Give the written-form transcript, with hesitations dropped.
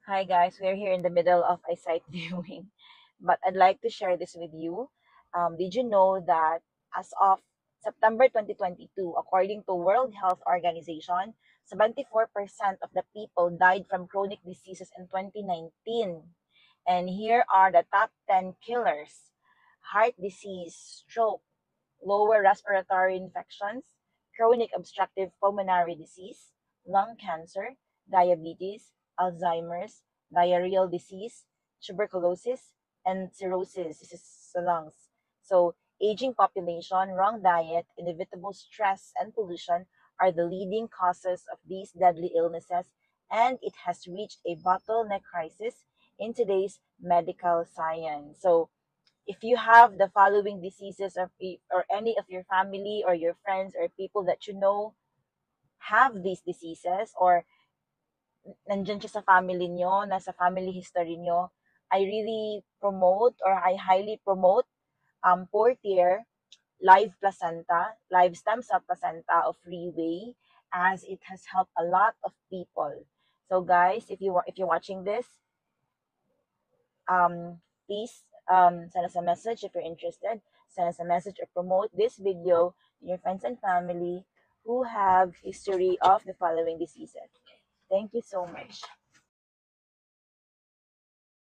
Hi guys, we're here in the middle of a site viewing, but I'd like to share this with you. Did you know that as of September 2022, according to World Health Organization, 74% of the people died from chronic diseases in 2019. And here are the top 10 killers: heart disease, stroke, lower respiratory infections, chronic obstructive pulmonary disease, lung cancer, diabetes, Alzheimer's, diarrheal disease, tuberculosis, and cirrhosis. This is the lungs. So, aging population, wrong diet, inevitable stress, and pollution are the leading causes of these deadly illnesses, and it has reached a bottleneck crisis in today's medical science. So, if you have the following diseases, or any of your family or your friends or people that you know have these diseases, or nandyan siya sa family nyo, nasa family history nyo, I really promote, or I highly promote, Poor Tier Live Placenta, Live Stem Cell Placenta of Freeway, as it has helped a lot of people. So guys, if you're watching this, please send us a message if you're interested. Send us a message or promote this video to your friends and family who have history of the following diseases. Thank you so much.